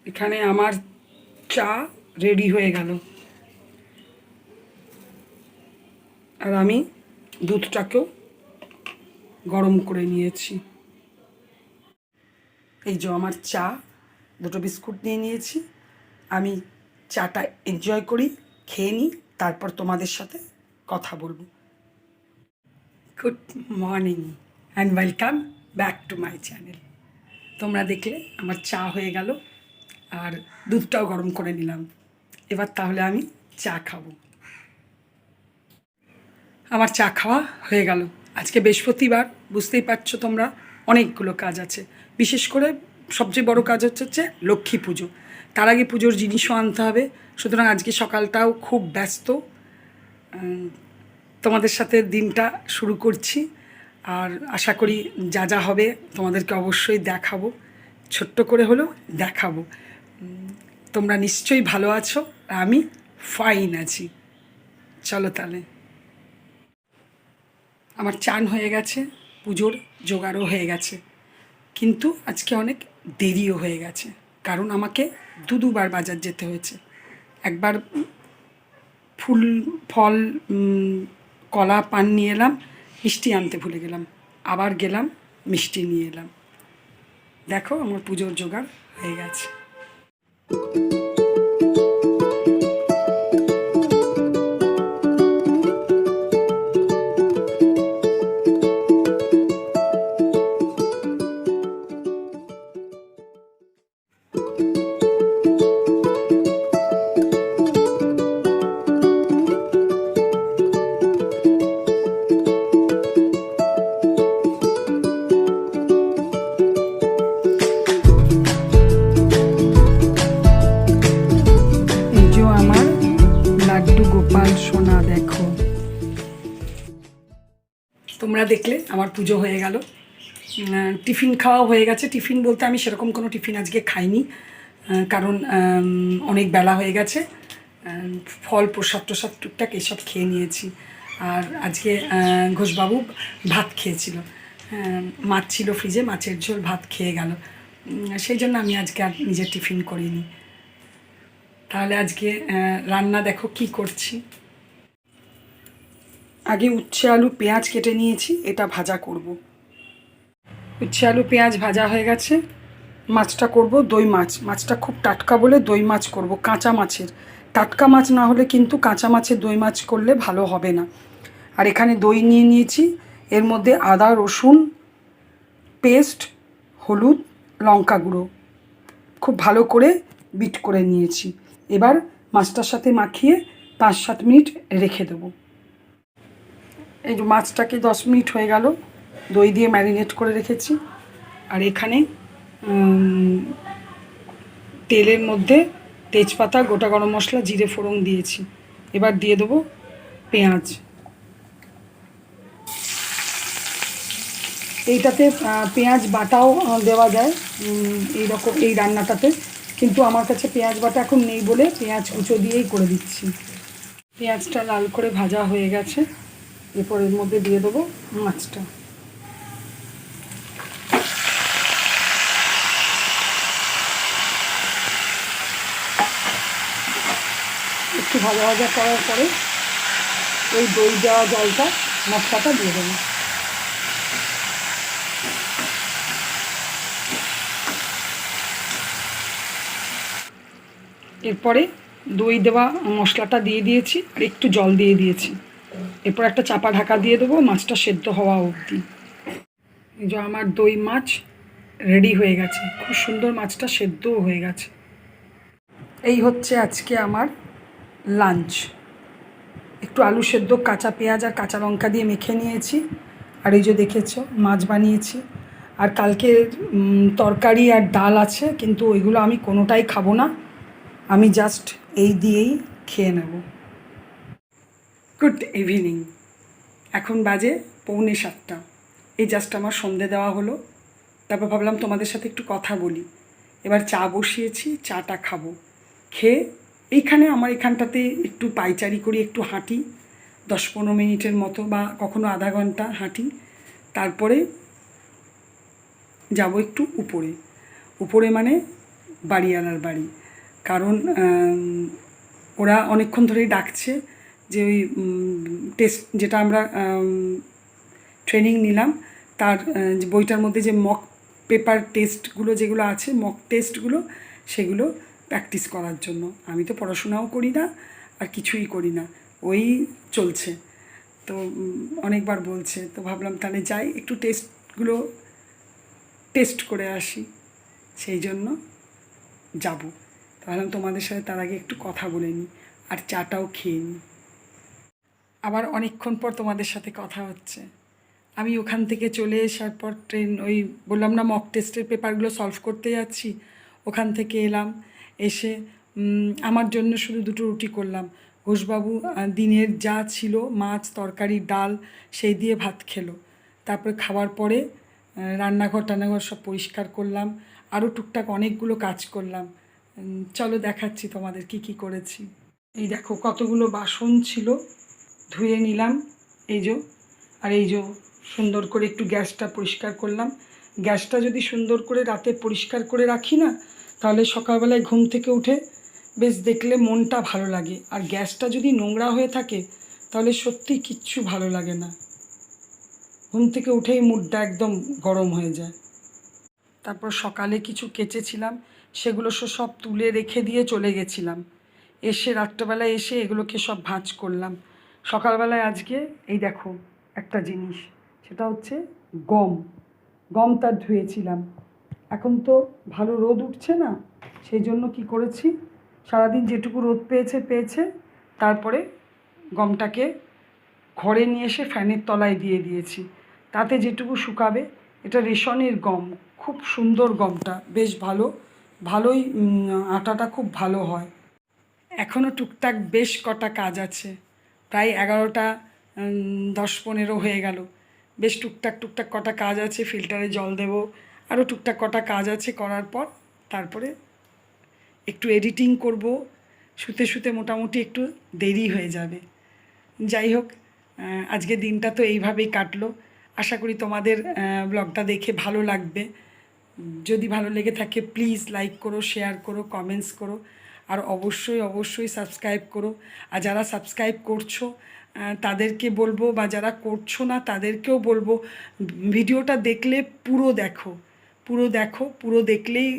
এখানে আমার চা রেডি হয়ে গেল, আর আমি দুধটাকেও গরম করে নিয়েছি। এই যে আমার চা, দুটো বিস্কুট নিয়ে নিয়েছি। আমি চাটা এনজয় করি, খেয়ে নিই, তারপর তোমাদের সাথে কথা বলবো। Good morning and welcome back to my channel. তোমরা দেখলে আমার চা হয়ে গেল, আর দুধটাও গরম করে নিলাম। এবার তাহলে আমি চা খাবো। আমার চা খাওয়া হয়ে গেল। আজকে বৃহস্পতিবার, বুঝতেই পারছো তোমরা, অনেকগুলো কাজ আছে। বিশেষ করে সবচেয়ে বড় কাজ হচ্ছে লক্ষ্মী পুজো। তার আগে পুজোর জিনিসও আনতে হবে। সুতরাং আজকে সকালটাও খুব ব্যস্ত। তোমাদের সাথে দিনটা শুরু করছি, আর আশা করি যা যা হবে তোমাদেরকে অবশ্যই দেখাবো, ছোট্ট করে হলেও দেখাবো। তোমরা নিশ্চয়ই ভালো আছো, আর আমি ফাইন আছি। চলো তাহলে। আমার চান হয়ে গেছে, পুজোর জোগাড়ও হয়ে গেছে, কিন্তু আজকে অনেক দেরিও হয়ে গেছে, কারণ আমাকে দুবার বাজার যেতে হয়েছে। একবার ফুল ফল কলা পান নিয়ে এলাম, মিষ্টি আনতে ভুলে গেলাম, আবার গেলাম মিষ্টি নিয়ে এলাম। দেখো আমার পুজোর জোগাড় হয়ে গেছে। গোপাল সোনা দেখো। তোমরা দেখলে আমার পুজো হয়ে গেল, টিফিন খাওয়া হয়ে গেছে। টিফিন বলতে আমি সেরকম কোনো টিফিন আজকে খাইনি, কারণ অনেক বেলা হয়ে গেছে। ফল প্রসাদ টসাদ টুকটাক এসব খেয়ে নিয়েছি। আর আজকে ঘোষবাবু ভাত খেয়েছিল, মাছ ছিল ফ্রিজে, মাছের ঝোল, ভাত খেয়ে গেল। সেই জন্য আমি আজকে আর নিজের টিফিন করিনি। তাহলে আজকে রান্না দেখো কি করছি। আগে উচ্ছে আলু পেঁয়াজ কেটে নিয়েছি, এটা ভাজা করব। উচ্ছে আলু পেঁয়াজ ভাজা হয়ে গেছে। মাছটা করব দই মাছ। মাছটা খুব টাটকা বলে দই মাছ করব, কাঁচা মাছের। টাটকা মাছ না হলে কিন্তু কাঁচা মাছের দই মাছ করলে ভালো হবে না। আর এখানে দই নিয়ে নিয়েছি, এর মধ্যে আদা রসুন পেস্ট, হলুদ, লঙ্কা গুঁড়ো খুব ভালো করে বিট করে নিয়েছি। এবার মাছটার সাথে মাখিয়ে 5-7 মিনিট রেখে দেবো। এই যে মাছটাকে 10 মিনিট হয়ে গেল, দই দিয়ে ম্যারিনেট করে রেখেছি। আর এখানে তেলের মধ্যে তেজপাতা, গোটা গরম মশলা, জিরে ফোড়ন দিয়েছি। এবার দিয়ে দেবো পেঁয়াজ। এইটাতে পেঁয়াজ বাটাও দেওয়া যায় এই রান্নাটাতে, কিন্তু আমার কাছে পেঁয়াজ বাটা এখন নেই বলে পেঁয়াজ কুচো দিয়েই করে দিচ্ছি। পেঁয়াজটা লাল করে ভাজা হয়ে গেছে, এরপর এর মধ্যে দিয়ে দেবো মাছটা। একটু ভাজা ভাজা করার পরে ওই দই দেওয়া জলটা, মশলাটা দিয়ে দেবো। এরপরে দই দেওয়া মশলাটা দিয়ে দিয়েছি, আর একটু জল দিয়ে দিয়েছি। এরপর একটা চাপা ঢাকা দিয়ে দেবো মাছটা সেদ্ধ হওয়া অবধি। এই যে আমার দই মাছ রেডি হয়ে গেছে, খুব সুন্দর মাছটা সেদ্ধও হয়ে গেছে। এই হচ্ছে আজকে আমার লাঞ্চ। একটু আলু সেদ্ধ, কাঁচা পেঁয়াজ আর কাঁচা লঙ্কা দিয়ে মেখে নিয়েছি। আর এই যে দেখেছো মাছ বানিয়েছি। আর কালকে তরকারি আর ডাল আছে, কিন্তু ওইগুলো আমি কোনোটাই খাবো না, আমি জাস্ট এই দিয়েই খেয়ে নেব। Good evening. এখন বাজে 6:45। এই জাস্ট আমার সন্ধে দেওয়া হলো। তারপর ভাবলাম তোমাদের সাথে একটু কথা বলি। এবার চা বসিয়েছি, চাটা খাবো। খেয়ে এইখানে আমার এখানটাতে একটু পাইচারি করি, একটু হাঁটি 10-15 মিনিটের মতো, বা কখনো আধা ঘন্টা হাঁটি। তারপরে যাব একটু উপরে। উপরে মানে বাড়িওয়ালার বাড়ি। কারণ ওরা অনেকক্ষণ ধরেই ডাকছে যে ওই টেস্ট যেটা আমরা ট্রেনিং নিলাম তার যে বইটার মধ্যে যে মক পেপার টেস্টগুলো যেগুলো আছে, মক টেস্টগুলো, সেগুলো প্র্যাকটিস করার জন্য। আমি তো পড়াশোনাও করি না আর কিছুই করি না, ওই চলছে। তো অনেকবার বলছে, তো ভাবলাম তাহলে যাই একটু টেস্টগুলো টেস্ট করে আসি, সেই জন্য যাব। ভাবলাম তোমাদের সাথে তার আগে একটু কথা বলে নিই আর চাটাও খেয়ে নিই। আবার অনেকক্ষণ পর তোমাদের সাথে কথা হচ্ছে। আমি ওখান থেকে চলে আসার পর ট্রেন ওই বললাম না মক টেস্টের পেপারগুলো সলভ করতে যাচ্ছি, ওখান থেকে এলাম, এসে আমার জন্য শুধু দুটো রুটি করলাম। ঘোষবাবু দিনের যা ছিল মাছ তরকারি ডাল সেই দিয়ে ভাত খেলো। তারপরে খাওয়ার পরে রান্নাঘর টান্নাঘর সব পরিষ্কার করলাম, আরও টুকটাক অনেকগুলো কাজ করলাম। চলো দেখাচ্ছি তোমাদের কি কি করেছি। এই দেখো কতগুলো বাসন ছিল, ধুয়ে নিলাম এই যে। আর এই যে সুন্দর করে একটু গ্যাসটা পরিষ্কার করলাম। গ্যাসটা যদি সুন্দর করে রাতে পরিষ্কার করে রাখি না, তাহলে সকালবেলায় ঘুম থেকে উঠে বেশ দেখলে মনটা ভালো লাগে। আর গ্যাসটা যদি নোংরা হয়ে থাকে তাহলে সত্যি কিচ্ছু ভালো লাগে না, ঘুম থেকে উঠেই মুডটা একদম গরম হয়ে যায়। তারপর সকালে কিছু কেচেছিলাম, সেগুলো সব তুলে রেখে দিয়ে চলে গেছিলাম। এসে রাত্রেবেলায় এসে এগুলোকে সব ভাঁজ করলাম। সকালবেলায় আজকে এই দেখো একটা জিনিস, সেটা হচ্ছে গম। গমটা ধুয়েছিলাম। এখন তো ভালো রোদ উঠছে না, সেই জন্য কি করেছি, সারাদিন যেটুকু রোদ পেয়েছে তারপরে গমটাকে ঘরে নিয়ে এসে ফ্যানের তলায় দিয়ে দিয়েছি, তাতে যেটুকু শুকাবে। এটা রেশনের গম, খুব সুন্দর গমটা, বেশ ভালোই আটাটা খুব ভালো হয়। এখনও টুকটাক বেশ কটা কাজ আছে, প্রায় 11টা 10-15 হয়ে গেল। বেশ টুকটাক কটা কাজ আছে, ফিল্টারে জল দেব, আরও টুকটাক কটা কাজ আছে, করার পর তারপরে একটু এডিটিং করব। শুতে মোটামুটি একটু দেরি হয়ে যাবে। যাই হোক, আজকের দিনটা তো এইভাবেই কাটলো। আশা করি তোমাদের ব্লগটা দেখে ভালো লাগবে। যদি ভালো লেগে থাকে প্লিজ লাইক করো, শেয়ার করো, কমেন্টস করো, আর অবশ্যই সাবস্ক্রাইব করো। আর যারা সাবস্ক্রাইব করছো তাদেরকে বলবো, বা যারা করছো না তাদেরকেও বলবো, ভিডিওটা দেখলে পুরো দেখলেই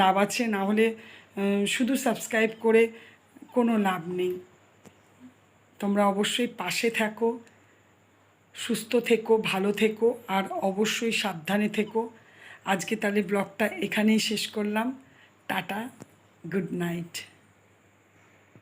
লাভ আছে, না হলে শুধু সাবস্ক্রাইব করে কোনো লাভ নেই। তোমরা অবশ্যই পাশে থাকো, সুস্থ থেকো, ভালো থেকো, আর অবশ্যই সাবধানে থেকো। আজকে তাহলে ব্লগটা এখানেই শেষ করলাম। Tata, good night.